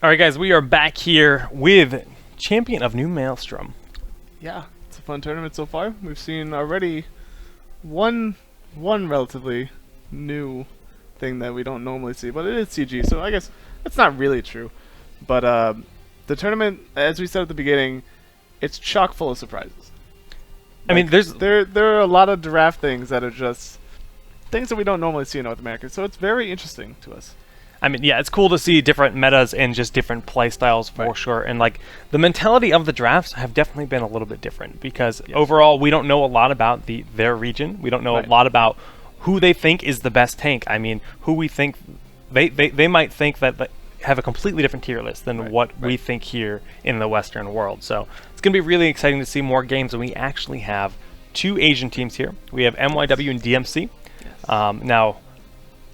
All right, guys, we are back here with Champion of New Maelstrom. Yeah, it's a fun tournament so far. We've seen already one relatively new thing that we don't normally see, but it is CG, so I guess that's not really true. But the tournament, as we said at the beginning, it's chock full of surprises. I mean, there are a lot of draft things that are just things that we don't normally see in North America, so it's very interesting to us. I mean, yeah, it's cool to see different metas and just different play styles for sure. And like the mentality of the drafts have definitely been a little bit different because overall we don't know a lot about their region. We don't know a lot about who they think is the best tank. I mean, who we think they might think that they have a completely different tier list than what we think here in the Western world. So it's going to be really exciting to see more games, and we actually have two Asian teams here. We have MYW and DMC. Now,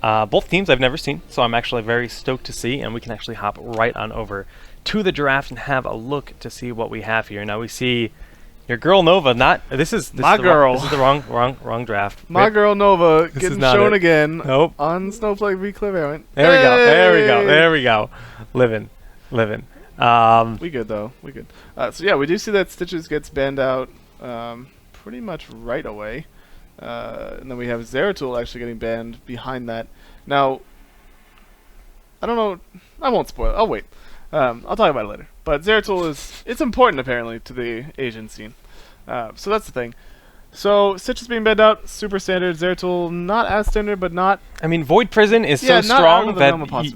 both teams I've never seen, so I'm actually very stoked to see, and we can actually hop right on over to the draft and have a look to see what we have here. Now we see your girl Nova. This is the wrong draft. My girl Nova getting shown again. Nope. On Snowflake v Clairvoyant. There we go. Living. We good though. We good. So yeah, we do see that Stitches gets banned out pretty much right away. And then we have Zeratul actually getting banned behind that. Now, I don't know. I won't spoil it. I'll wait. I'll talk about it later. But Zeratul it's important apparently to the Asian scene. So that's the thing. So Stitch is being banned out, super standard. Zeratul not as standard, but not. I mean, Void Prison is so strong that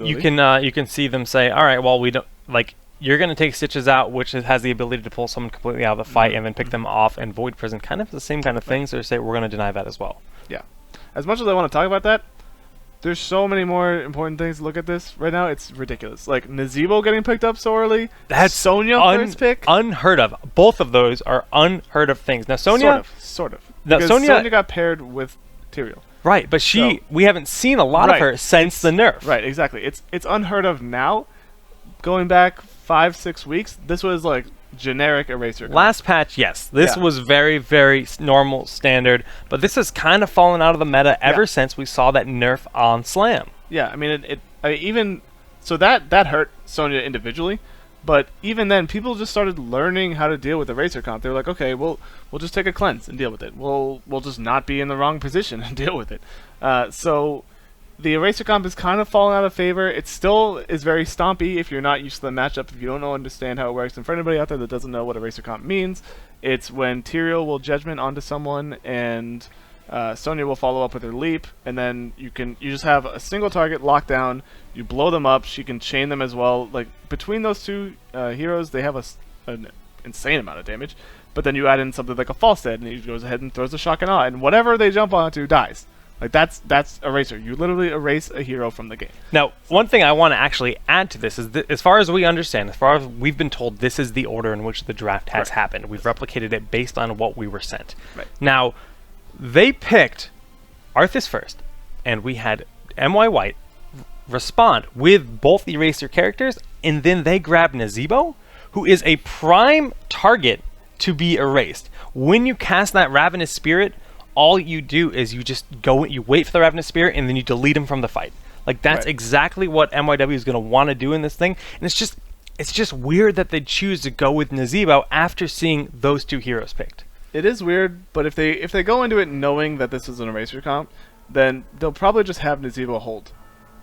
you can see them say, all right, well we don't like. You're going to take Stitches out, which has the ability to pull someone completely out of the fight and then pick them off, and Void Prison kind of the same kind of thing, so they say we're going to deny that as well. Yeah. As much as I want to talk about that, there's so many more important things to look at this right now. It's ridiculous. Like Nazebo getting picked up so early. That's Sonya first pick. Unheard of. Both of those are unheard of things. Now Sonya... Sort of. Because Sonya got paired with Tyrael. Right, but we haven't seen a lot of her since the nerf. Right, exactly. It's unheard of now. Going back 5-6 weeks, this was like generic eraser. Last patch, yes. This was very, very normal, standard, but this has kind of fallen out of the meta ever since we saw that nerf on Slam. Yeah, I mean, even so that hurt Sonya individually, but even then, people just started learning how to deal with eraser comp. They were like, okay, we'll just take a cleanse and deal with it. We'll just not be in the wrong position and deal with it. So the eraser comp is kind of fallen out of favor. It still is very stompy if you're not used to the matchup. If you don't understand how it works, and for anybody out there that doesn't know what eraser comp means, it's when Tyrael will judgment onto someone and Sonya will follow up with her leap, and then you just have a single target locked down. You blow them up. She can chain them as well. Like between those two heroes, they have an insane amount of damage. But then you add in something like a false dead, and he goes ahead and throws a shock and awe, and whatever they jump onto dies. Like that's eraser. You literally erase a hero from the game. Now, one thing I want to actually add to this is that as far as we understand, as far as we've been told, this is the order in which the draft has happened. We've replicated it based on what we were sent. Right. Now, they picked Arthas first, and we had MY White respond with both eraser characters, and then they grabbed Nazebo, who is a prime target to be erased. When you cast that Ravenous Spirit, all you do is you just go, you wait for the Ravenous Spirit, and then you delete him from the fight. Like that's exactly what MYW is going to want to do in this thing, and it's just weird that they choose to go with Nazebo after seeing those two heroes picked. It is weird, but if they go into it knowing that this is an eraser comp, then they'll probably just have Nazebo hold.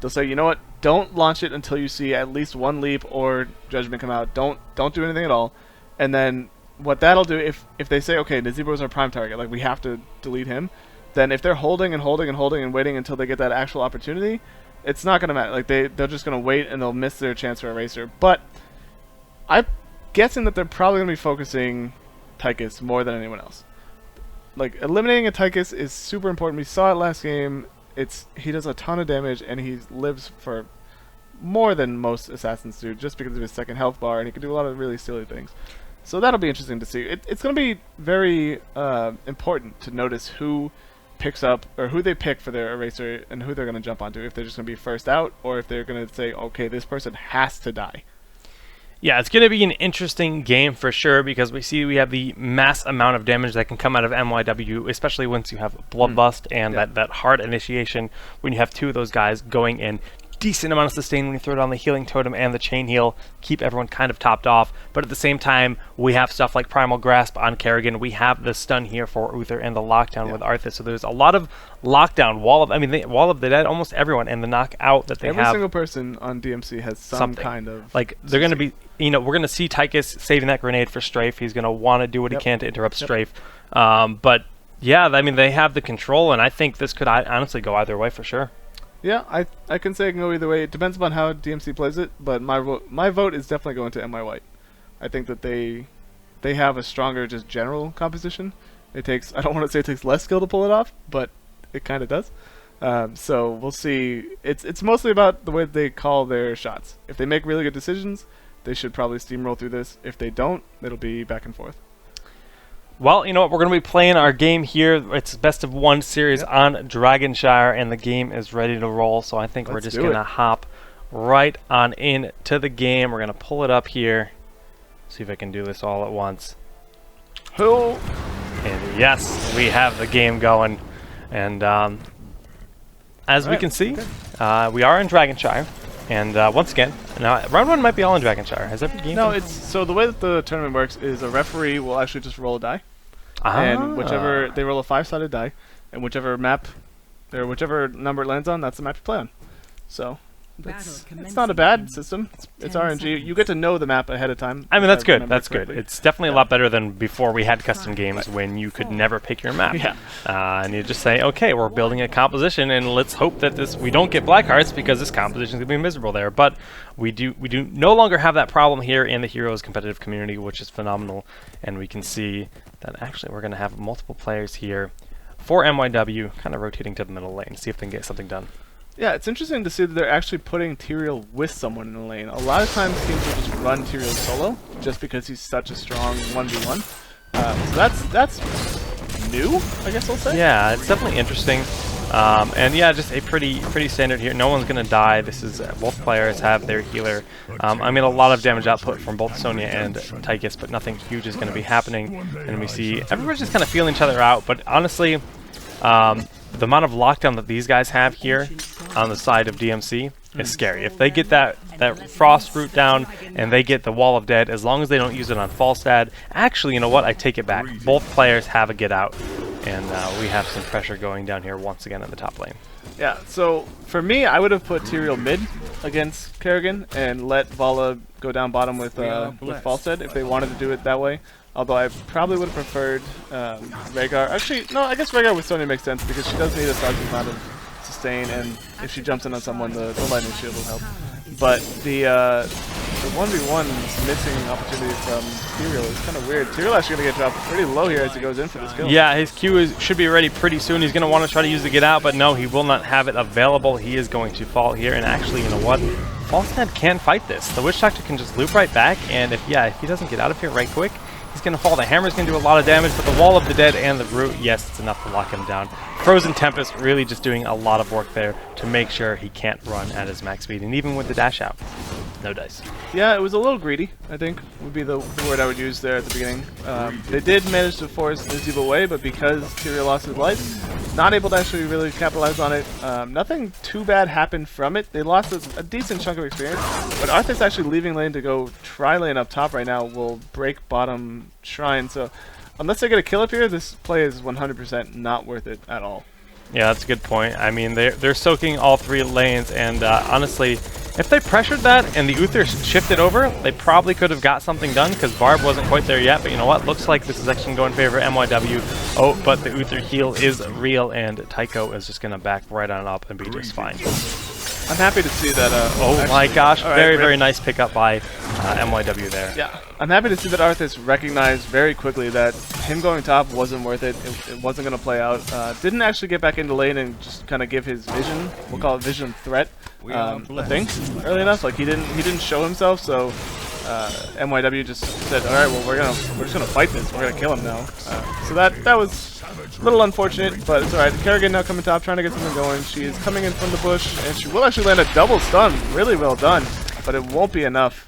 They'll say, you know what, don't launch it until you see at least one leap or judgment come out. Don't do anything at all, and then what that'll do, if they say, okay, Nazebo is our prime target, like we have to delete him, then if they're holding and waiting until they get that actual opportunity, it's not going to matter. Like they're just going to wait and they'll miss their chance for eraser. But I'm guessing that they're probably going to be focusing Tychus more than anyone else. Like eliminating a Tychus is super important. We saw it last game. He does a ton of damage and he lives for more than most assassins do, just because of his second health bar, and he can do a lot of really silly things. So that'll be interesting to see. It's going to be very important to notice who picks up, or who they pick for their eraser, and who they're going to jump onto. If they're just going to be first out, or if they're going to say, okay, this person has to die. Yeah, it's going to be an interesting game for sure, because we have the mass amount of damage that can come out of MYW, especially once you have Bloodlust and that hard initiation, when you have two of those guys going in. decent amount of sustain when you throw down the healing totem and the chain heal, keep everyone kind of topped off. But at the same time, we have stuff like Primal Grasp on Kerrigan. We have the stun here for Uther and the lockdown with Arthas. So there's a lot of lockdown, Wall of the Dead, almost everyone, and the knockout that they have. Every single person on DMC has something. Kind of like they're going to be, we're going to see Tychus saving that grenade for Strafe. He's going to want to do what he can to interrupt Strafe. But yeah, I mean, they have the control, and I think this could honestly go either way for sure. Yeah, I can say it can go either way. It depends upon how DMC plays it, but my vote is definitely going to MY White. I think that they have a stronger just general composition. It takes, I don't want to say it takes less skill to pull it off, but it kind of does. So we'll see. It's mostly about the way they call their shots. If they make really good decisions, they should probably steamroll through this. If they don't, it'll be back and forth. Well, you know what? We're going to be playing our game here. It's best of 1 series on Dragonshire, and the game is ready to roll. So I think we're just going to hop right on in to the game. We're going to pull it up here. See if I can do this all at once. And yes, we have the game going. And as we can see, we are in Dragonshire. And once again, now round 1 might be all in Dragonshire. Has every game? No, it's so the way that the tournament works is a referee will actually just roll a die, and whichever they roll a 5-sided die, and whichever map or whichever number it lands on, that's the map you play on. So it's not a bad system. It's RNG. You get to know the map ahead of time. I mean, that's good. That's good. It's definitely a lot better than before we had custom games when you could never pick your map. And you just say, okay, we're building a composition, and let's hope that we don't get black hearts because this composition is going to be miserable there. But we do no longer have that problem here in the Heroes competitive community, which is phenomenal. And we can see that actually we're going to have multiple players here for MYW, kind of rotating to the middle lane, see if they can get something done. Yeah, it's interesting to see that they're actually putting Tyrael with someone in the lane. A lot of times teams will just run Tyrael solo, just because he's such a strong 1v1. So that's new, I guess I'll say. Yeah, it's definitely interesting. And yeah, just a pretty standard here. No one's going to die. This is both players have their healer. I mean, a lot of damage output from both Sonya and Tychus, but nothing huge is going to be happening. And we see everybody's just kind of feeling each other out. But honestly, the amount of lockdown that these guys have here on the side of DMC is scary. If they get that Frost root down and they get the Wall of Dead, as long as they don't use it on Falstad, actually, you know what? I take it back. Both players have a get out, and we have some pressure going down here once again in the top lane. Yeah, so for me, I would have put Tyrael mid against Kerrigan and let Vala go down bottom with Falstad if they wanted to do it that way. Although I probably would have preferred Rhaegar. Actually, no, I guess Rhaegar with Sonya makes sense because she does need a sizable amount of sustain, and if she jumps in on someone, the lightning shield will help. But the 1v1 missing opportunity from Tyrael is kind of weird. Tyrael actually going to get dropped pretty low here as he goes in for this kill. Yeah, his Q should be ready pretty soon. He's going to want to try to use the get out, but no, he will not have it available. He is going to fall here, and actually, you know what? Falstad can fight this. The Witch Doctor can just loop right back, and if he doesn't get out of here right quick, he's going to fall. The Hammer's going to do a lot of damage, but the Wall of the Dead and the Root, yes, it's enough to lock him down. Frozen Tempest really just doing a lot of work there to make sure he can't run at his max speed, and even with the dash out, no dice. Yeah, it was a little greedy, I think, would be the word I would use there at the beginning. They did manage to force Nizib away, but because Tyrael lost his life, not able to actually really capitalize on it. Nothing too bad happened from it. They lost a decent chunk of experience, but Arthur's actually leaving lane to go tri-lane up top right now will break bottom shrine, so unless they get a kill up here, this play is 100% not worth it at all. Yeah, that's a good point. I mean, they're soaking all 3 lanes, and honestly, if they pressured that and the Uther shifted over, they probably could have got something done because Barb wasn't quite there yet. But you know what? Looks like this is actually going in favor of MYW. Oh, but the Uther heal is real, and Tycho is just going to back right on up and be just fine. I'm happy to see that. Oh my gosh, very nice pickup by MYW there. Yeah, I'm happy to see that Arthas recognized very quickly that him going top wasn't worth it. It wasn't going to play out. Didn't actually get back into lane and just kind of give his vision, we'll call it vision threat, a thing early enough. Like he didn't show himself, so MYW just said, all right, well we're just gonna fight this. We're gonna kill him now. So that was a little unfortunate, but it's all right. Kerrigan now coming top, trying to get something going. She is coming in from the bush, and she will actually land a double stun. Really well done, but it won't be enough.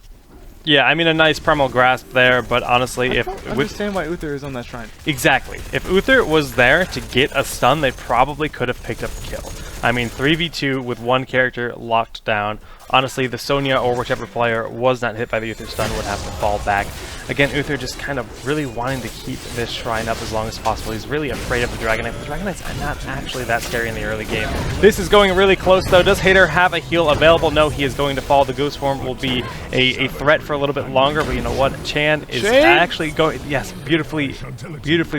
Yeah, I mean a nice primal grasp there, but honestly, I don't understand why Uther is on that shrine. Exactly. If Uther was there to get a stun, they probably could have picked up the kill. I mean, 3v2 with one character locked down. Honestly, the Sonya or whichever player was not hit by the Uther stun would have to fall back. Again, Uther just kind of really wanting to keep this shrine up as long as possible. He's really afraid of the Dragon Knight. The Dragon Knight's not actually that scary in the early game. This is going really close, though. Does Hater have a heal available? No, he is going to fall. The Ghost Form will be a threat for a little bit longer, but you know what? Chan is actually going... Yes, beautifully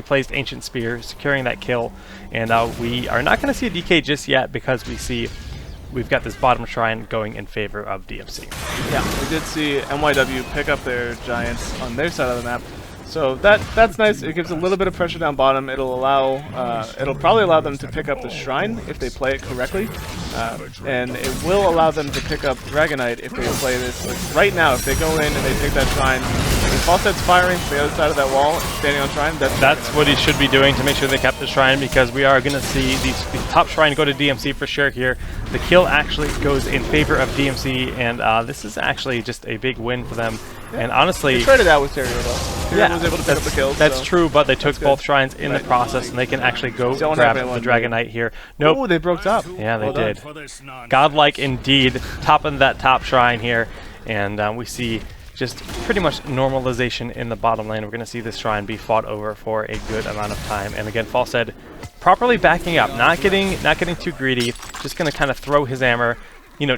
placed Ancient Spear, securing that kill. And we are not going to see a DK just yet because we've got this bottom shrine going in favor of DMC. Yeah, we did see NYW pick up their Giants on their side of the map. So that's nice. It gives a little bit of pressure down bottom. It'll probably allow them to pick up the shrine if they play it correctly, and it will allow them to pick up Dragon Knight if they play this. Like right now, if they go in and they take that shrine, if Falstead's firing to the other side of that wall, standing on shrine, that's what he should be doing to make sure they kept the shrine, because we are going to see the top shrine go to DMC for sure here. The kill actually goes in favor of DMC, and this is actually just a big win for them. Yeah. And honestly, they traded out with Terrio though. Terrio was able to pick up the kills. That's true, but they took both shrines in the process, and they can actually go grab the Dragon Knight here. Nope. Oh, they broke top. Yeah, they did. Godlike indeed, topping that top shrine here, and we see just pretty much normalization in the bottom lane. We're going to see this shrine be fought over for a good amount of time. And again, Falstead properly backing up, not getting too greedy, just going to kind of throw his hammer, you know,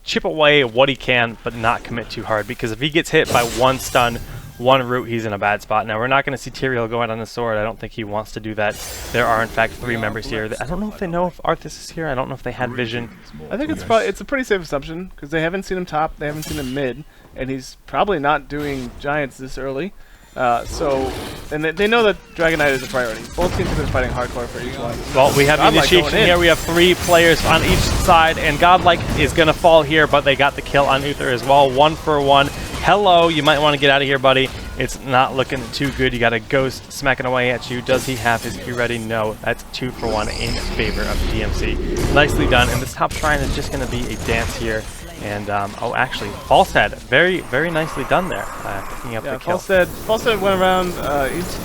chip away what he can, but not commit too hard, because if he gets hit by one stun, one root, he's in a bad spot. Now, we're not going to see Tyrael go out on the sword. I don't think he wants to do that. There are, in fact, 3 members here. I don't know if they know if Arthas is here. I don't know if they had vision. I think it's a pretty safe assumption, because they haven't seen him top, they haven't seen him mid, and he's probably not doing Giants this early. And they know that Dragon Knight is a priority. Both teams have been fighting hardcore for each one. Well, we have initiation here. We have 3 players on each side, and Godlike is going to fall here, but they got the kill on Uther as well. 1 for 1. Hello, you might want to get out of here, buddy. It's not looking too good. You got a Ghost smacking away at you. Does he have his Q ready? No. That's 2 for 1 in favor of DMC. Nicely done. And this top shrine is just going to be a dance here. And, oh, actually, Falstead, very, very nicely done there, picking up the kill. Falstead went around,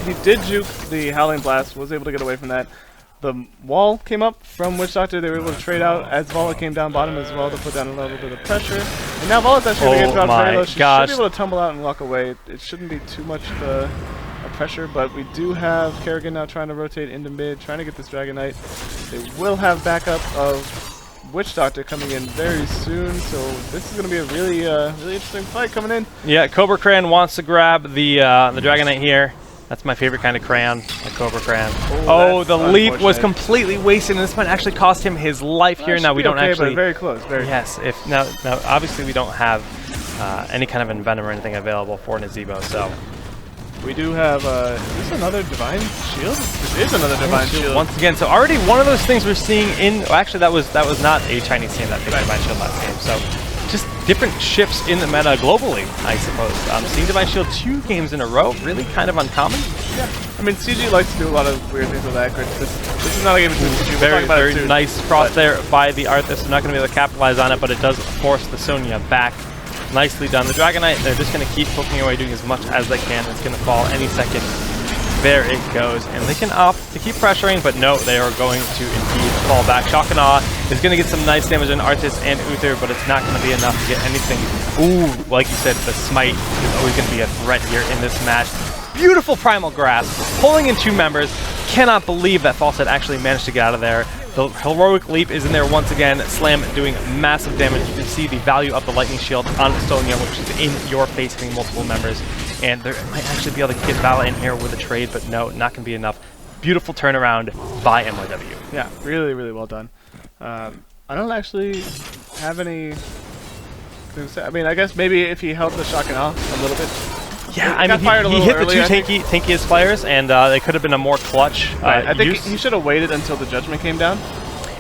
he did juke the Howling Blast, was able to get away from that. The wall came up from Witch Doctor, they were able to trade out as Vala came down bottom as well to put down a little bit of pressure. And now Vala's actually going to get dropped very low. She should be able to tumble out and walk away. It shouldn't be too much of a pressure, but we do have Kerrigan now trying to rotate into mid, trying to get this Dragon Knight. They will have backup of Witch Doctor coming in very soon, so this is going to be a really interesting fight coming in. Yeah, Cobra Crayon wants to grab the Dragon Knight here. That's my favorite kind of crayon, a Cobra Crayon. Oh, the leap was completely wasted, and this might actually cost him his life here. Now we don't actually. But very close. Yes. Now obviously we don't have any kind of Envenom or anything available for Nazebo, so. We do have, is this another Divine Shield? This is another Divine Shield. Once again, so already one of those things we're seeing in, well, actually that was not a Chinese team that picked Divine Shield last game, so just different shifts in the meta globally, I suppose. Seeing Divine Shield 2 games in a row, really kind of uncommon. Yeah, I mean, CG likes to do a lot of weird things with that. This is not a game between CG. Very nice cross there by the Arthas. I'm not going to be able to capitalize on it, but it does force the Sonya back. Nicely done. The Dragon Knight, they're just going to keep poking away, doing as much as they can. It's going to fall any second. There it goes. And they can opt to keep pressuring, but no, they are going to indeed fall back. Shock and Awe is going to get some nice damage on Arthas and Uther, but it's not going to be enough to get anything. Ooh, like you said, the Smite is always going to be a threat here in this match. Beautiful Primal Grasp, pulling in 2 members. Cannot believe that Falstead actually managed to get out of there. The Heroic Leap is in there once again. Slam doing massive damage. You can see the value of the Lightning Shield on Sonya, which is in your face, hitting multiple members. And they might actually be able to get Vala in here with a trade, but no, not going to be enough. Beautiful turnaround by NYW. Yeah, really, really well done. I don't actually have any... I mean, I guess maybe if he held the Shock and Awe a little bit. Yeah, I mean, he hit the 2 tankiest players, and they could have been a more clutch I think he should have waited until the Judgment came down.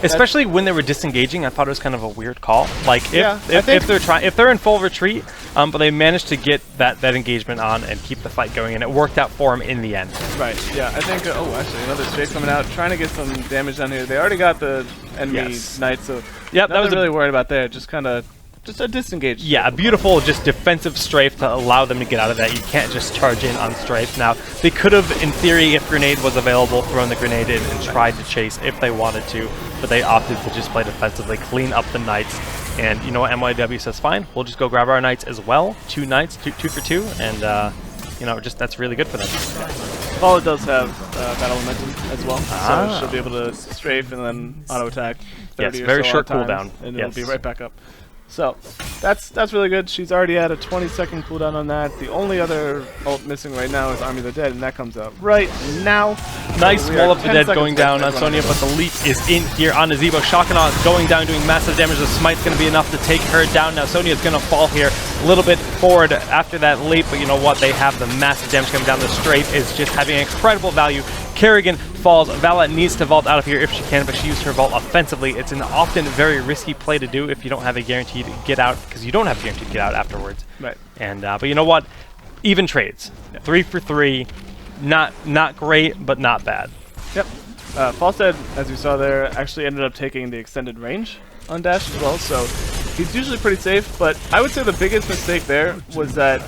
Especially when they were disengaging, I thought it was kind of a weird call. Like if they're in full retreat, but they managed to get that engagement on and keep the fight going, and it worked out for him in the end. Right. Yeah. I think. Oh, actually, another Strafe coming out, trying to get some damage down here. They already got the enemy Knight, so yep, that was really worried about there. Just kind of just a disengage. Yeah, a beautiful just defensive strafe to allow them to get out of that. You can't just charge in on strafe. Now, they could have, in theory, if grenade was available, thrown the grenade in and tried to chase if they wanted to, but they opted to just play defensively, clean up the knights. And you know what, MYW says, fine, we'll just go grab our knights as well. 2 knights, two for 2, and you know, just that's really good for them. Paula does have battle momentum as well, so she'll be able to strafe and then auto attack. 30 Yes, or very so short times, cooldown. and Yes. it'll be right back up. So that's really good. She's already at a 20-second cooldown on that. The only other ult missing right now is Army of the Dead, and that comes out right now. Nice So Wall of the 10 Dead seconds going away down from on everyone. Sonya, but the leap is in here on Nazebo. Shockanaut going down, doing massive damage. The smite's going to be enough to take her down. Now Sonya's going to fall here a little bit forward after that leap, but you know what? They have the massive damage coming down. The strafe is just having incredible value. Kerrigan falls. Vala needs to vault out of here if she can, but she used her vault offensively. It's an often very risky play to do if you don't have a guaranteed get out, because you don't have a guaranteed get out afterwards. Right. And but you know what? Even trades. Yeah. 3 for 3. Not great, but not bad. Yep. Falstead, as you saw there, actually ended up taking the extended range on Dash as well, so he's usually pretty safe, but I would say the biggest mistake there was that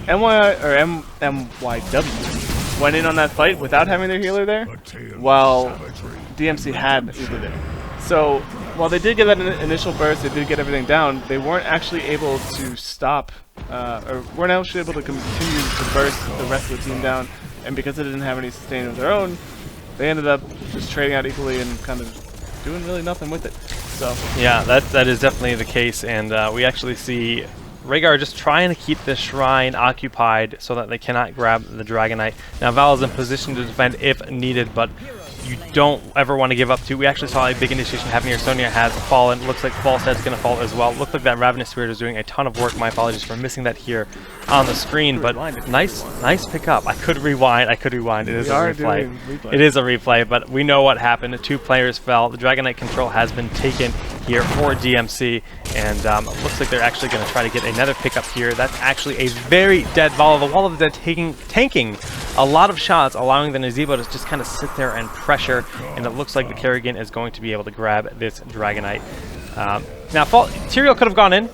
MYW went in on that fight without having their healer there, while DMC had Uber there. So while they did get that initial burst, they did get everything down, they weren't actually able to stop, or weren't actually able to continue to burst the rest of the team down, and because they didn't have any sustain of their own, they ended up just trading out equally and kind of doing really nothing with it. So Yeah, that is definitely the case, and we actually see Rhaegar just trying to keep the shrine occupied so that they cannot grab the Dragonite. Now Val is in position to defend if needed, but you don't ever want to give up to. We actually saw a big initiation happening here. Sonya has fallen. Looks like Falstead's going to fall as well. Looked like that Ravenous Spirit is doing a ton of work. My apologies for missing that here on the screen, but nice pickup. I could rewind. It is a replay. It is a replay, but we know what happened. 2 players fell. The Dragonite control has been taken here for DMC, and it looks like they're actually going to try to get another pickup here. That's actually a very dead Vala. The Wall of the Dead tanking a lot of shots, allowing the Nazebo to just kind of sit there and pressure, and it looks like the Kerrigan is going to be able to grab this Dragonite. Now, Tyrael could have gone in.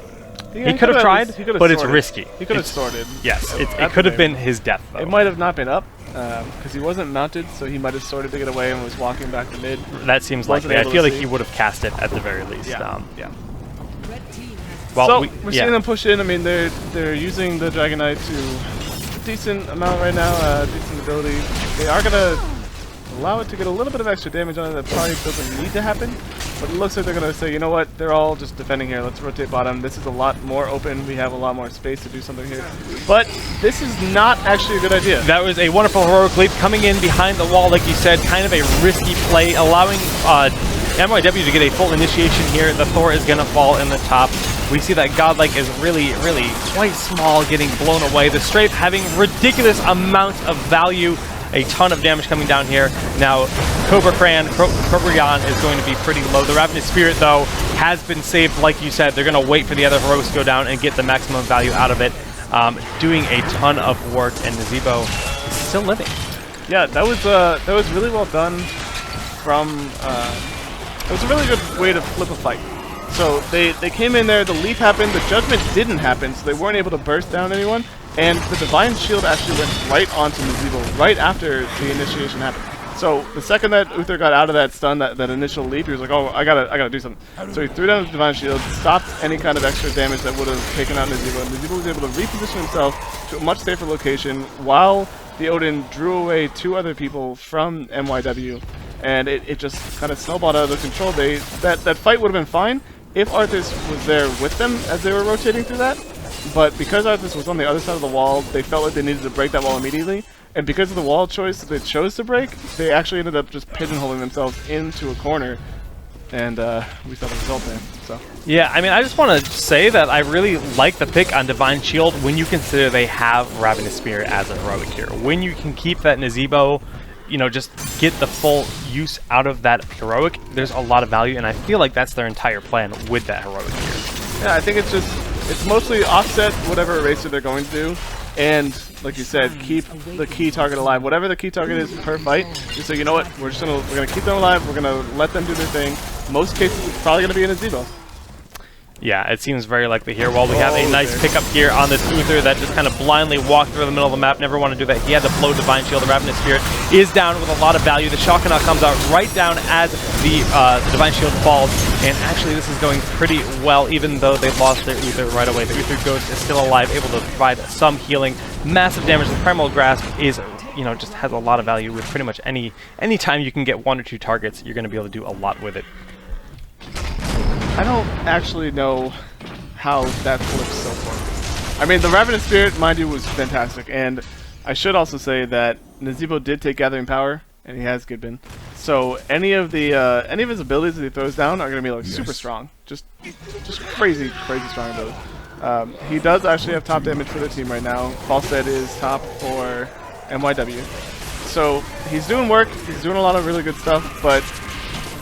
yeah, He could have tried, but it's sorted. risky. He could have sorted. Yes, it That's could have the been thing. his death, though. It might have not been up, because he wasn't mounted, so he might have sorted to get away and was walking back to mid. That seems Wasn't likely. I able feel to like see. he would have cast it at the very least. Yeah. Well, So we're yeah. seeing them push in. I mean, they're using the Dragonite to a decent amount right now, decent ability. They are gonna allow it to get a little bit of extra damage on it that probably doesn't need to happen, but it looks like they're gonna say, you know what, they're all just defending here. Let's rotate bottom. This is a lot more open. We have a lot more space to do something here. But this is not actually a good idea. That was a wonderful heroic leap coming in behind the wall, like you said, kind of a risky play, allowing MYW to get a full initiation here. The Thor is going to fall in the top. We see that Godlike is really quite small, getting blown away. The Strafe having ridiculous amounts of value. A ton of damage coming down here. Now, Cobra Yan is going to be pretty low. The Ravenous Spirit, though, has been saved, like you said. They're going to wait for the other heroics to go down and get the maximum value out of it. Doing a ton of work, and Nazebo is still living. Yeah, that was really well done from... it was a really good way to flip a fight. So they came in there, the leap happened, the judgment didn't happen, so they weren't able to burst down anyone, and the Divine Shield actually went right onto Nazebo right after the initiation happened. So the second that Uther got out of that stun, that initial leap, he was like, oh, I gotta do something. So he threw down his Divine Shield, stopped any kind of extra damage that would have taken out Nazebo, and Nazebo was able to reposition himself to a much safer location while the Odin drew away 2 other people from MYW, and it just kind of snowballed out of control. That fight would have been fine if Arthas was there with them as they were rotating through that, but because Arthas was on the other side of the wall, they felt like they needed to break that wall immediately, and because of the wall choice that they chose to break, they actually ended up just pigeonholing themselves into a corner, and we saw the result there. So Yeah, I mean, I just want to say that I really like the pick on Divine Shield when you consider they have Ravenous Spirit as a heroic here. When you can keep that Nazebo, you know, just get the full use out of that heroic, there's a lot of value, and I feel like that's their entire plan with that heroic here. yeah, I think it's mostly offset whatever eraser they're going to do, and like you said, keep the key target alive. Whatever the key target is per fight, just say, you know what, we're gonna keep them alive. We're gonna let them do their thing. Most cases, it's probably gonna be in a Nazebo. Yeah, it seems very likely here. While we have a nice pickup here on this Uther that just kind of blindly walked through the middle of the map. Never want to do that. He had to blow Divine Shield. The Ravenous Spirit is down with a lot of value. The Shockanaut comes out right down as the Divine Shield falls. And actually, this is going pretty well, even though they lost their Uther right away. The Uther Ghost is still alive, able to provide some healing. Massive damage. The Primal Grasp is, you know, just has a lot of value with pretty much any time you can get 1 or 2 targets, you're going to be able to do a lot with it. I don't actually know how that flips so far. I mean, the Ravenous Spirit, mind you, was fantastic, and I should also say that Nazeebo did take Gathering Power, and he has Gidbin. So any of his abilities that he throws down are going to be like super strong, just crazy strong ability. He does actually have top damage for the team right now. Falstead is top for MYW, so he's doing work. He's doing a lot of really good stuff, but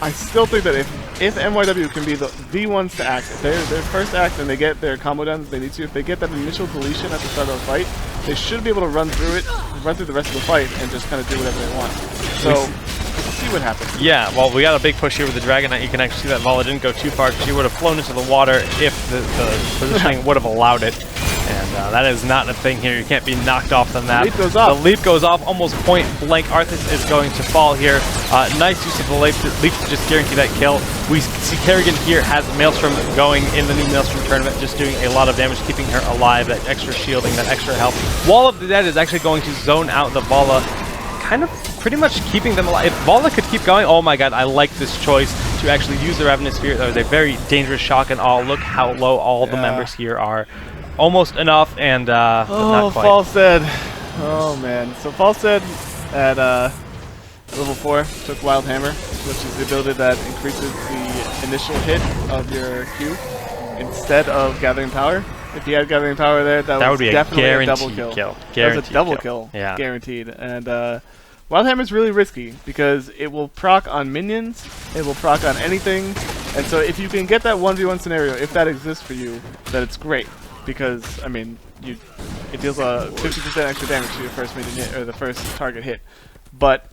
I still think that if MYW can be the ones to act, their first act and they get their combo done as they need to, if they get that initial deletion at the start of the fight, they should be able to run through the rest of the fight and just kind of do whatever they want. So, we'll see what happens. Yeah, well, we got a big push here with the Dragonite. You can actually see that Vala didn't go too far. She would have flown into the water if the positioning would have allowed it. And that is not a thing here. You can't be knocked off the map. The leap goes off. The leap goes off almost point blank. Arthas is going to fall here. Nice use of the leap to just guarantee that kill. We see Kerrigan here has Maelstrom going in the new Maelstrom tournament, just doing a lot of damage, keeping her alive, that extra shielding, that extra health. Wall of the Dead is actually going to zone out the Vala, kind of pretty much keeping them alive. If Vala could keep going, oh my god, I like this choice to actually use the Ravenous Spirit. That was a very dangerous shock and awe. Look how low all the members here are. Almost enough, and not quite. Falstead. Oh man. So Falstead at level 4 took Wild Hammer, which is the ability that increases the initial hit of your Q instead of Gathering Power. If you had Gathering Power there, that would be definitely a double kill. That was a double kill, yeah. Guaranteed. And Wild Hammer is really risky because it will proc on minions, it will proc on anything, and so if you can get that 1v1 scenario, if that exists for you, then it's great. Because, I mean, it deals a 50% extra damage to your first minion hit, or the first target hit. But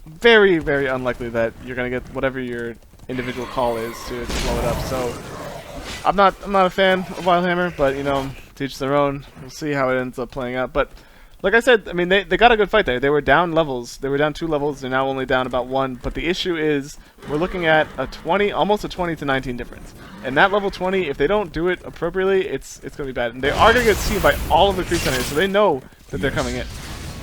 very, very unlikely that you're going to get whatever your individual call is to blow it up. So I'm not a fan of Wild Hammer, but, you know, to each their own. We'll see how it ends up playing out. But like I said, I mean, they got a good fight there. They were down levels. They were down 2 levels. They're now only down about 1. But the issue is we're looking at almost a 20 to 19 difference. And that level 20, if they don't do it appropriately, it's going to be bad. And they are going to get seen by all of the creep centers, so they know that they're coming in.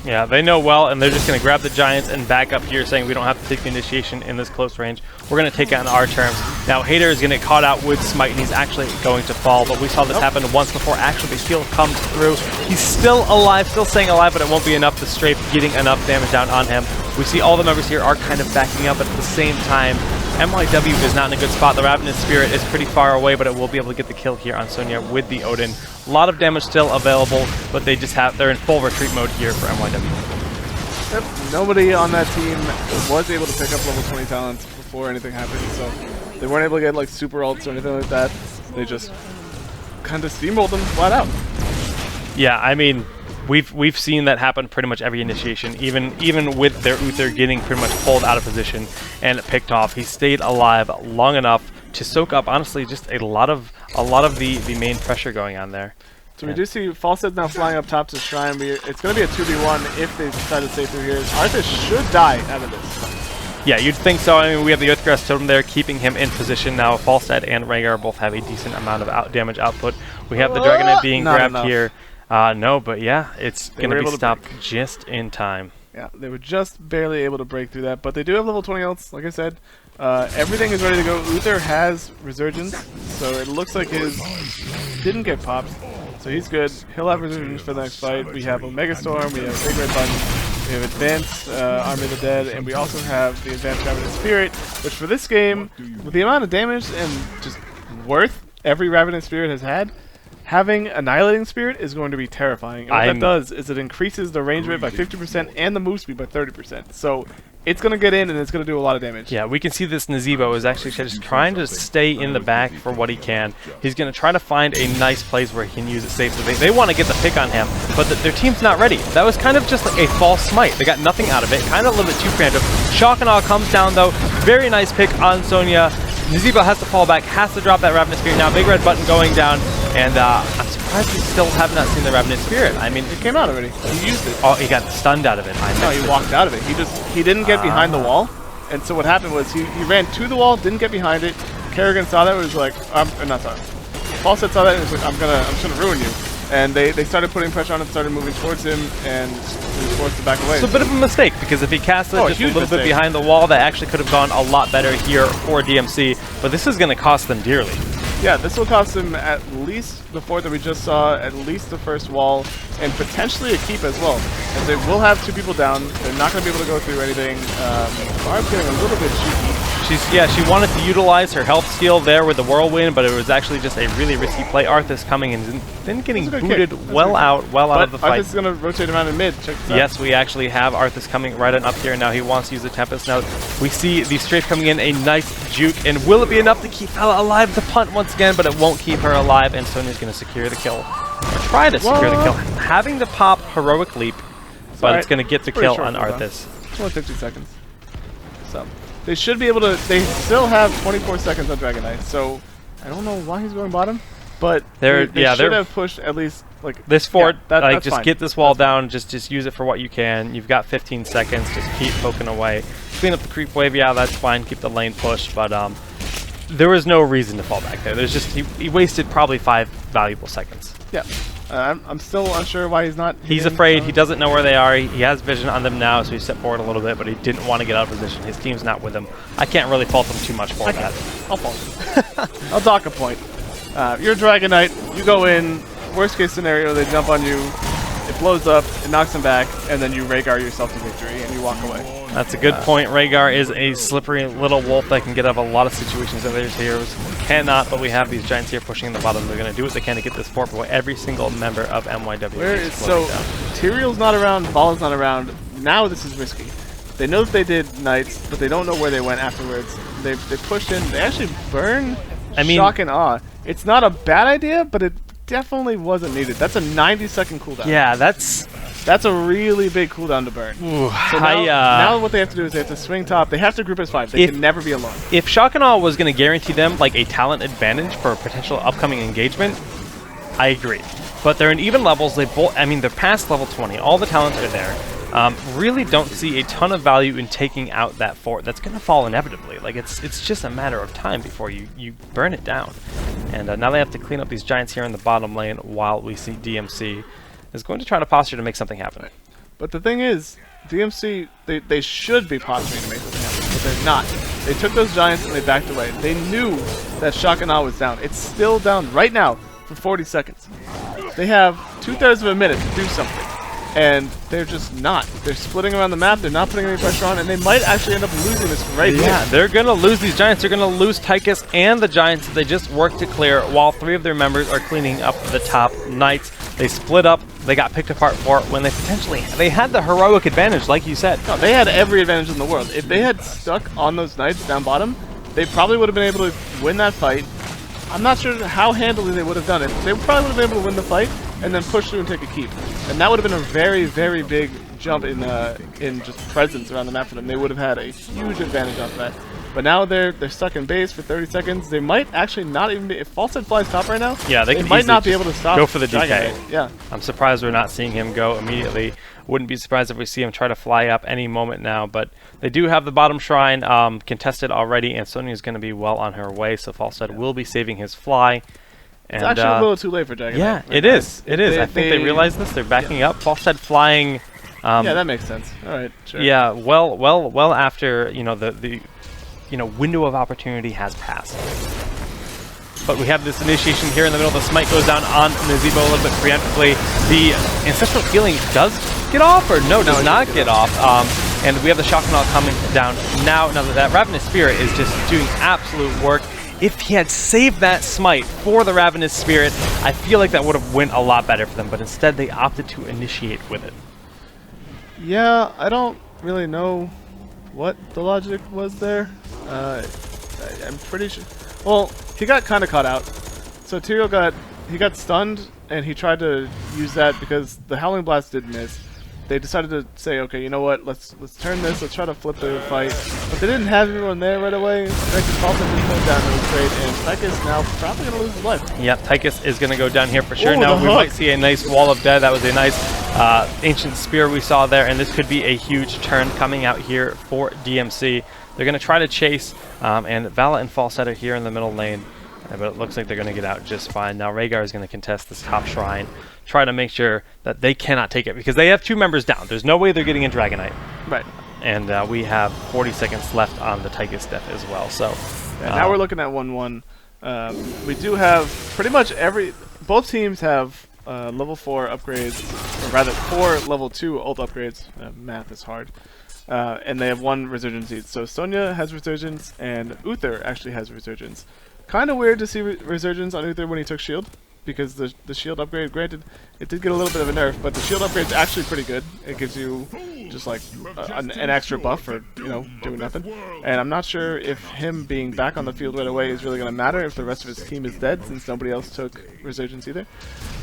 Yeah, they know well, and they're just going to grab the Giants and back up here, saying we don't have to take the initiation in this close range. We're going to take it on our terms. Now, Hater is going to get caught out with Smite, and he's actually going to fall, but we saw this happen once before. Actually, the heal comes through. He's still alive, still staying alive, but it won't be enough to strafe getting enough damage down on him. We see all the members here are kind of backing up, but at the same time, MYW is not in a good spot. The Ravenous Spirit is pretty far away, but it will be able to get the kill here on Sonya with the Odin. A lot of damage still available, but they're in full retreat mode here for MYW. Yep, nobody on that team was able to pick up level 20 talents before anything happened, so they weren't able to get like super ults or anything like that. They just kind of steamrolled them flat out. Yeah, I mean, we've seen that happen pretty much every initiation, even with their Uther getting pretty much pulled out of position and picked off. He stayed alive long enough to soak up, honestly, just a lot of the main pressure going on there. So we do see Falstead's now flying up top to Shrine. It's going to be a 2v1 if they decide to stay through here. Arthas should die out of this. Yeah, you'd think so. I mean, we have the Earthgrass Totem there keeping him in position now. Falstead and Rhaegar both have a decent amount of damage output. We have the Dragonite being grabbed here. No, but yeah, it's going to be stopped just in time. Yeah, they were just barely able to break through that, but they do have level 20 ults, like I said. Everything is ready to go. Uther has Resurgence, so it looks like his didn't get popped, so he's good. He'll have Resurgence for the next fight. We have Omega Storm, we have Big Red Button, we have Advanced Army of the Dead, and we also have the Advanced Ravenous Spirit, which for this game, with the amount of damage and just worth every Ravenous Spirit has had, having Annihilating Spirit is going to be terrifying. And what that does is it increases the range rate by 50% and the move speed by 30%. So it's going to get in and it's going to do a lot of damage. Yeah, we can see this Nazeebo is actually just trying to stay in the back for what he can. He's going to try to find a nice place where he can use it safely. They want to get the pick on him, but their team's not ready. That was kind of just like a false smite. They got nothing out of it. Kind of a little bit too preemptive. Shock and Awe comes down though. Very nice pick on Sonya. Nazebo has to fall back, has to drop that Ravenous Spirit now. Big red button going down, and I'm surprised we still have not seen the Ravenous Spirit. I mean, it came out already. He used it. Oh, he got stunned out of it. No, he walked out of it. He didn't get behind the wall, and so what happened was he ran to the wall, didn't get behind it. Kerrigan saw that, was like, not sorry. Falset saw that and was like, I'm just gonna ruin you. And they started putting pressure on him, started moving towards him, and he was forced to back away. It's a bit of a mistake, because if he cast it just a little bit behind the wall, that actually could have gone a lot better here for DMC, but this is going to cost them dearly. Yeah, this will cost them at least the fort that we just saw, at least the first wall, and potentially a keep as well. As they will have 2 people down, they're not going to be able to go through anything. Barb's getting a little bit cheeky. She wanted to utilize her health steal there with the whirlwind, but it was actually just a really risky play. Arthas coming and then getting booted well out of the fight. Arthas is going to rotate around in mid. Check this out. Yes, we actually have Arthas coming right on up here. Now he wants to use the Tempest. Now we see the strafe coming in, a nice juke, and will it be enough to keep Fella alive? The punt once again, but it won't keep her alive, and Sonya's going to secure the kill. Or try to secure the kill. Having to pop Heroic Leap, but it's going to get the kill on Arthas. It's only 50 seconds. So they should be able to. They still have 24 seconds on Dragon Knight, so I don't know why he's going bottom, but they should have pushed at least like this fort. That's just fine. Get this wall down. Just use it for what you can. You've got 15 seconds. Just keep poking away. Clean up the creep wave. Yeah, that's fine. Keep the lane pushed, but there was no reason to fall back there. There's just he wasted probably 5 valuable seconds. Yeah. I'm still unsure why he's not. He's afraid. He doesn't know where they are. He has vision on them now, so he stepped forward a little bit, but he didn't want to get out of position. His team's not with him. I can't really fault him too much for that. I'll fault. I'll dock a point. You're Dragon Knight. You go in. Worst case scenario, they jump on you. It blows up. It knocks him back, and then you Rhaegar yourself to victory, and you walk away. That's a good point. Rhaegar is a slippery little wolf that can get out of a lot of situations that their heroes cannot, but we have these giants here pushing in the bottom. They're going to do what they can to get this fort, but every single member of MYW is so Tyrion's not around, Vala's not around. Now this is risky. They know that they did Knights, but they don't know where they went afterwards. They pushed in. They actually burn Shock and Awe. It's not a bad idea, but it definitely wasn't needed. That's a 90-second cooldown. Yeah, that's a really big cooldown to burn. Ooh, so now what they have to do is they have to swing top. They have to group as 5. They can never be alone. If Shock and Awe was going to guarantee them like a talent advantage for a potential upcoming engagement, I agree. But they're in even levels. They both, I mean, they're past level 20. All the talents are there. Really don't see a ton of value in taking out that fort. That's going to fall inevitably. Like it's just a matter of time before you burn it down. And now they have to clean up these giants here in the bottom lane while we see DMC is going to try to posture to make something happen. But the thing is, DMC, they should be posturing to make something happen, but they're not. They took those giants and they backed away. They knew that Shock and Awe was down. It's still down right now for 40 seconds. They have 2/3 of a minute to do something. And they're just not. They're splitting around the map. They're not putting any pressure on, and they might actually end up losing this right here. Yeah, they're going to lose these giants. They're going to lose Tychus and the giants that they just worked to clear while 3 of their members are cleaning up the top Knights. They split up. They got picked apart for it when they had the heroic advantage, like you said. No, they had every advantage in the world. If they had stuck on those Knights down bottom, they probably would have been able to win that fight. I'm not sure how handily they would have done it. They probably would have been able to win the fight and then push through and take a keep. And that would have been a very, very big jump in just presence around the map for them. They would have had a huge advantage off that. But now they're stuck in base for 30 sequence. They might actually not even be... If Falset flies top right now, yeah, they might not be able to stop. Go for the DK. Yeah. I'm surprised we're not seeing him go immediately. Wouldn't be surprised if we see him try to fly up any moment now. But they do have the bottom shrine contested already, and Sonya's going to be well on her way. So Falset will be saving his fly. And, it's actually a little too late for Dragon Knight. Yeah, it is. It is. I think they realize this. They're backing up. Falset flying. Yeah, that makes sense. All right, sure. Yeah, well after the window of opportunity has passed. But we have this initiation here in the middle. The smite goes down on Nazebo a little bit preemptively. The ancestral healing does get off, or no, does not get off. And we have the Shock and Awe coming down now. Now that Ravenous Spirit is just doing absolute work. If he had saved that smite for the Ravenous Spirit, I feel like that would have went a lot better for them. But instead, they opted to initiate with it. Yeah, I don't really know what the logic was there. I'm pretty sure. Well, he got kind of caught out. So Tyrael got stunned, and he tried to use that because the Howling Blast did miss. they decided to say, okay, you know what? Let's turn this. Let's try to flip the fight. But they didn't have anyone there right away. Tychus also didn't go down really great, and Tychus now probably gonna lose his life. Yep, Tychus is gonna go down here for sure. Ooh, Now the we hook. might see a nice wall of dead. That was a nice ancient spear we saw there, and this could be a huge turn coming out here for DMC. They're gonna try to chase, and Vala and Falsetto here in the middle lane. But it looks like they're going to get out just fine. Now Rhaegar is going to contest this top shrine, try to make sure that they cannot take it, because they have 2 members down. There's no way they're getting a Dragonite. Right. And we have 40 seconds left on the Tychus death as well. So now we're looking at 1-1. We do have pretty much both teams have level 4 upgrades, or rather 4 level 2 ult upgrades. Math is hard. And they have 1 resurgence each. So Sonya has resurgence, and Uther actually has resurgence. Kind of weird to see resurgence on Uther when he took shield, because the shield upgrade, granted, it did get a little bit of a nerf, but the shield upgrade is actually pretty good. It gives you just like an extra buff for, you know, doing nothing. And I'm not sure if him being back on the field right away is really going to matter if the rest of his team is dead, since nobody else took resurgence either.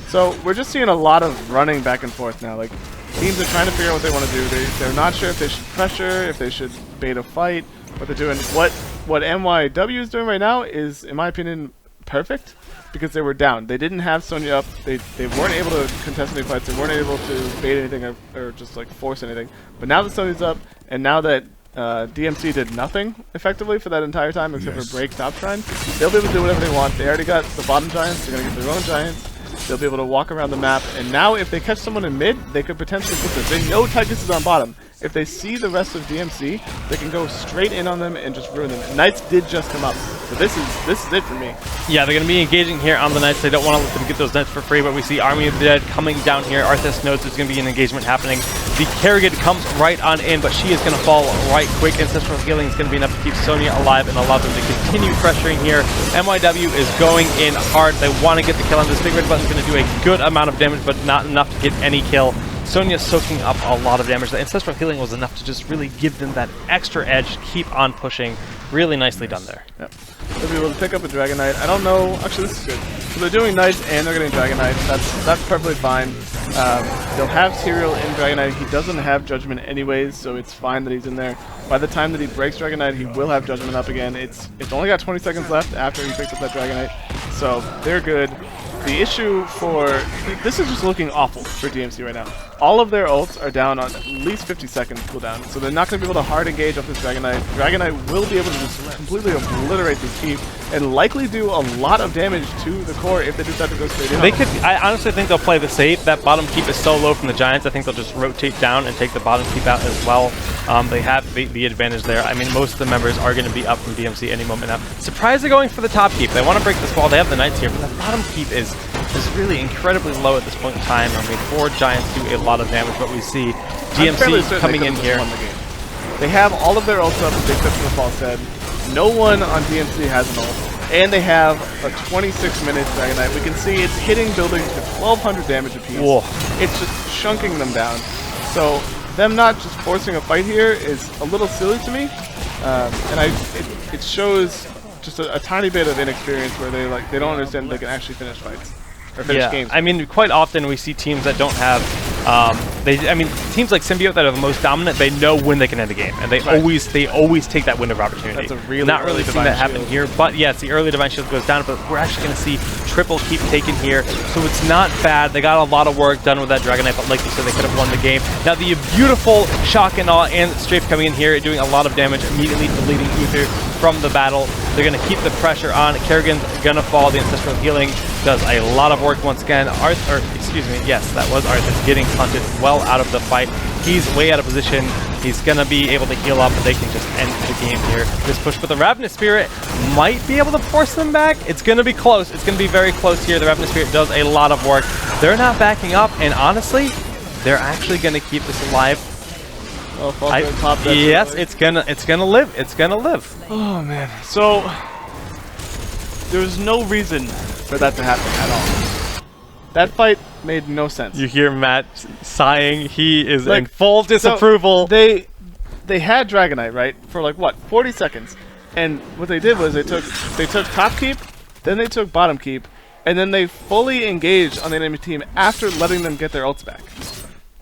So we're just seeing a lot of running back and forth now. Like, teams are trying to figure out what they want to do. They're not sure if they should pressure, if they should bait a fight, what they're doing. What NYW is doing right now is, in my opinion, perfect, because they were down. They didn't have Sonya up. They weren't able to contest any fights. They weren't able to bait anything or just like force anything. But now that Sonya's up, and now that DMC did nothing effectively for that entire time except for break top shrine, they'll be able to do whatever they want. They already got the bottom giants. They're gonna get their own giants. They'll be able to walk around the map, and now if they catch someone in mid, they could potentially flip this. They know Tychus is on bottom. If they see the rest of DMC, they can go straight in on them and just ruin them. And Knights did just come up, so this is it for me. yeah, they're going to be engaging here on the Knights. They don't want to let them get those Knights for free, but we see Army of the Dead coming down here. Arthas knows there's going to be an engagement happening. The Kerrigan comes right on in, but she is going to fall right quick. Ancestral Healing is going to be enough to keep Sonya alive and allow them to continue pressuring here. NYW is going in hard. They want to get the kill on this. Big Red Button is going to do a good amount of damage, but not enough to get any kill. Sonya soaking up a lot of damage. The Ancestral Healing was enough to just really give them that extra edge, keep on pushing. Really nicely done there. Yep. They'll be able to pick up a Dragonite. I don't know. Actually, this is good. So they're doing Knights and they're getting Dragonite. That's perfectly fine. They'll have Serial in Dragonite. He doesn't have Judgment anyways, so it's fine that he's in there. By the time that he breaks Dragonite, he will have Judgment up again. It's only got 20 seconds left after he picked up that Dragonite, so they're good. The issue for... This is just looking awful for DMC right now. All of their ults are down on at least 50 seconds cooldown, so they're not going to be able to hard engage off this Dragonite. Dragonite will be able to just completely obliterate this keep and likely do a lot of damage to the core if they decide to go straight in. They could. I honestly think they'll play the safe. That bottom keep is so low from the Giants. I think they'll just rotate down and take the bottom keep out as well. They have the advantage there. I mean, most of the members are going to be up from DMC any moment now. Surprised they're going for the top keep. They want to break this wall. They have the Knights here, but the bottom keep is really incredibly low at this point in time. I mean, 4 Giants do a lot of damage, but we see DMC coming in here. They have all of their ults up, except for the False Head. No one on DMC has an ult. And they have a 26-minute Dragonite. We can see it's hitting buildings with 1,200 damage apiece. Whoa. It's just chunking them down. So them not just forcing a fight here is a little silly to me. And it shows just a tiny bit of inexperience where they don't understand they can actually finish fights. Or finish games. I mean, quite often we see teams that don't have, teams like Symbiote that are the most dominant, they know when they can end a game, and they always take that window of opportunity. That's a really not really seeing that happen here, but yes, the early Divine Shield goes down, but we're actually going to see triple keep taken here, so it's not bad. They got a lot of work done with that Dragonite, but like you said, they could have won the game. Now the beautiful Shock and Awe and Strafe coming in here, doing a lot of damage, immediately deleting Uther from the battle. They're going to keep the pressure on. Kerrigan's going to fall. The Ancestral Healing does a lot of work once again. Yes, that was Arthas getting punted well out of the fight. He's way out of position. He's going to be able to heal up, but they can just end the game here. This push, but the Ravenous Spirit might be able to force them back. It's going to be close. It's going to be very close here. The Ravenous Spirit does a lot of work. They're not backing up, and honestly, they're actually going to keep this alive. Yes, it's gonna live. It's gonna live. Oh man. So there's no reason for that to happen at all. That fight made no sense. You hear Matt sighing. He is in full disapproval. So they had Dragonite, right, for like what, 40 seconds, and what they did was they took top keep, then they took bottom keep, and then they fully engaged on the enemy team after letting them get their ults back.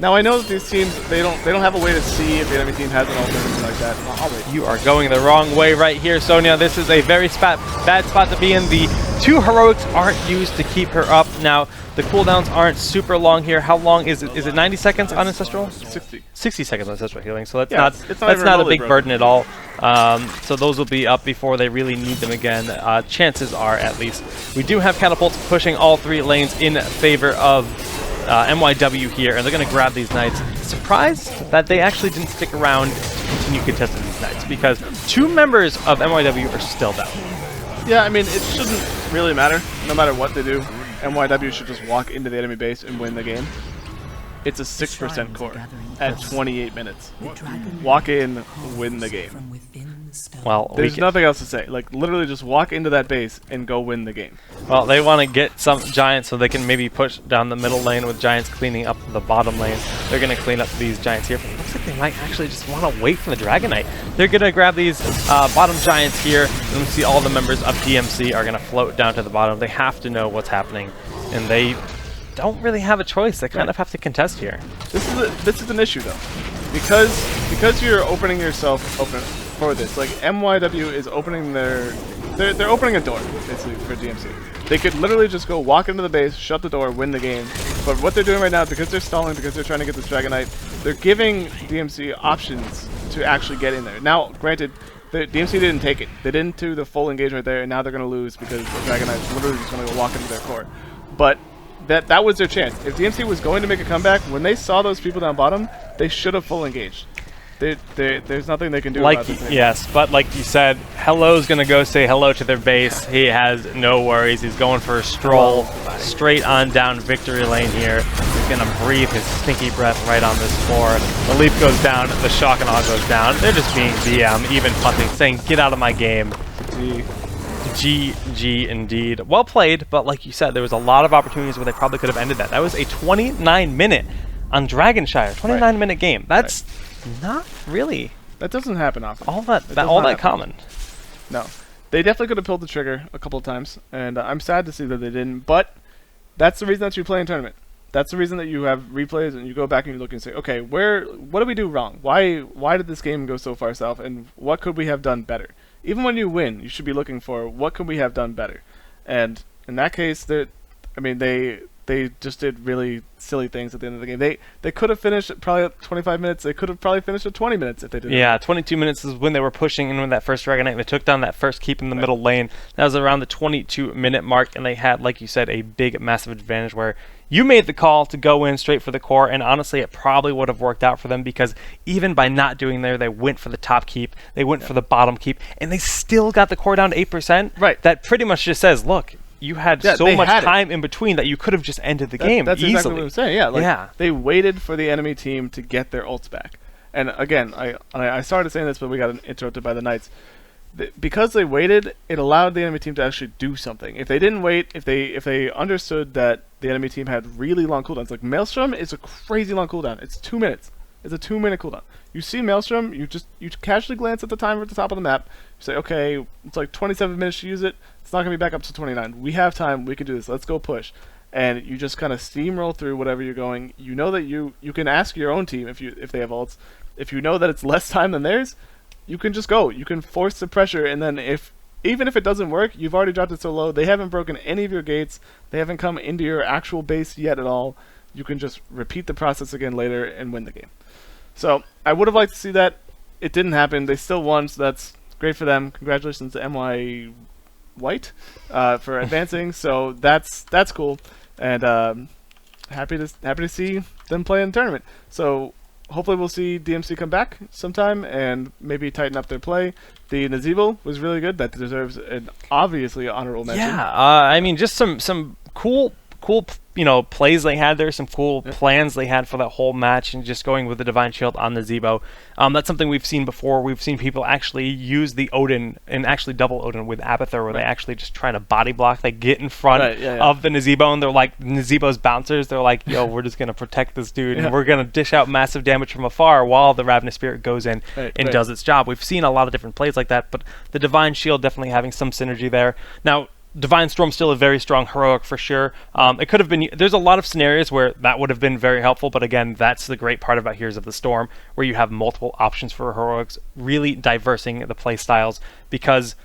Now I know that these teams they don't have a way to see if the enemy team has an ult or anything like that. I'll wait. You are going the wrong way right here, Sonya. This is a very bad spot to be in. The 2 heroics aren't used to keep her up. Now the cooldowns aren't super long here. How long is it? Is it 90 seconds on Ancestral? 60 seconds on Ancestral healing. So that's not a big burden at all. So those will be up before they really need them again. Chances are, at least. We do have catapults pushing all 3 lanes in favor of MYW here, and they're going to grab these Knights. Surprised that they actually didn't stick around to continue contesting these Knights, because 2 members of MYW are still down. Yeah, I mean, it shouldn't really matter. No matter what they do, MYW should just walk into the enemy base and win the game. It's a 6% core at 28 minutes. Walk in, win the game. Well, there's nothing else to say. Like, literally just walk into that base and go win the game. Well, they want to get some Giants so they can maybe push down the middle lane with Giants cleaning up the bottom lane. They're going to clean up these Giants here. But it looks like they might actually just want to wait for the Dragon Knight. They're going to grab these bottom Giants here. And we see all the members of DMC are going to float down to the bottom. They have to know what's happening. And they don't really have a choice. They kind of have to contest here. This is an issue, though. Because you're opening yourself open for this. Like, MYW is opening they're opening a door, basically, for DMC. They could literally just go walk into the base, shut the door, win the game. But what they're doing right now, because they're stalling, because they're trying to get this Dragon Knight, they're giving DMC options to actually get in there. Now, granted, the DMC didn't take it. They didn't do the full engagement there, and now they're going to lose because the Dragon Knight's literally just going to go walk into their core. But that was their chance. If DMC was going to make a comeback, when they saw those people down bottom, they should have full engaged. There's nothing they can do about this. Yes, but like you said, Hello's going to go say hello to their base. He has no worries. He's going for a stroll straight on down victory lane here. He's going to breathe his stinky breath right on this floor. The leap goes down. The shock and awe goes down. They're just being DM, even punting, saying, get out of my game. GG indeed. Well played, but like you said, there was a lot of opportunities where they probably could have ended that. That was a 29-minute on Dragonshire, 29-minute game. That's not really. That doesn't happen often. All that common. No, they definitely could have pulled the trigger a couple of times, and I'm sad to see that they didn't. But that's the reason that you play in tournament. That's the reason that you have replays and you go back and you look and say, okay, what did we do wrong? Why did this game go so far south, and what could we have done better? Even when you win, you should be looking for what could we have done better. And in that case, they just did really silly things at the end of the game. They could have finished at probably at 25 minutes. They could have probably finished at 20 minutes if they did. Yeah, 22 minutes is when they were pushing in with that first Dragon Knight. They took down that first keep in the middle lane. That was around the 22-minute mark, and they had, like you said, a big, massive advantage where you made the call to go in straight for the core, and honestly, it probably would have worked out for them because even by not doing there, they went for the top keep, they went for the bottom keep, and they still got the core down to 8%. Right. That pretty much just says, look, you had so much time in between that you could have just ended the game that's easily. Exactly what I'm saying. Yeah, they waited for the enemy team to get their ults back. And again, I started saying this, but we got interrupted by the Knights. Because they waited, it allowed the enemy team to actually do something. If they didn't wait, if they understood that the enemy team had really long cooldowns, like Maelstrom is a crazy long cooldown. It's 2 minutes. It's a 2-minute cooldown. You see Maelstrom, you casually glance at the timer at the top of the map. You say, okay, it's like 27 minutes to use it. It's not going to be back up to 29. We have time. We can do this. Let's go push. And you just kind of steamroll through whatever you're going. You know that you can ask your own team if they have ults. If you know that it's less time than theirs, you can just go. You can force the pressure, and then even if it doesn't work, you've already dropped it so low. They haven't broken any of your gates. They haven't come into your actual base yet at all. You can just repeat the process again later and win the game. So I would have liked to see that. It didn't happen. They still won, so that's great for them. Congratulations to MY White for advancing. So that's cool, and happy to see them play in the tournament. So hopefully we'll see DMC come back sometime and maybe tighten up their play. The Nazeebo was really good. That deserves an obviously honorable mention. Yeah, I mean, just some cool plays they had there, some cool plans they had for that whole match, and just going with the Divine Shield on the Nazeebo. That's something we've seen before. We've seen people actually use the Odin and actually double Odin with Abathur, where they actually just try to body block. They get in front of the Nazeebo, and they're like Nazeebo's bouncers. They're like, yo, we're just going to protect this dude, and we're going to dish out massive damage from afar while the Ravenous Spirit goes in and does its job. We've seen a lot of different plays like that, but the Divine Shield definitely having some synergy there. Now, Divine Storm still a very strong heroic for sure. It could have been. There's a lot of scenarios where that would have been very helpful, but again, that's the great part about Heroes of the Storm, where you have multiple options for heroics, really diversing the play styles, because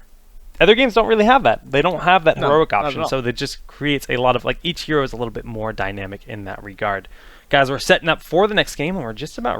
other games don't really have that. They don't have that heroic option, so that just creates a lot of, like, each hero is a little bit more dynamic in that regard. Guys, we're setting up for the next game, and we're just about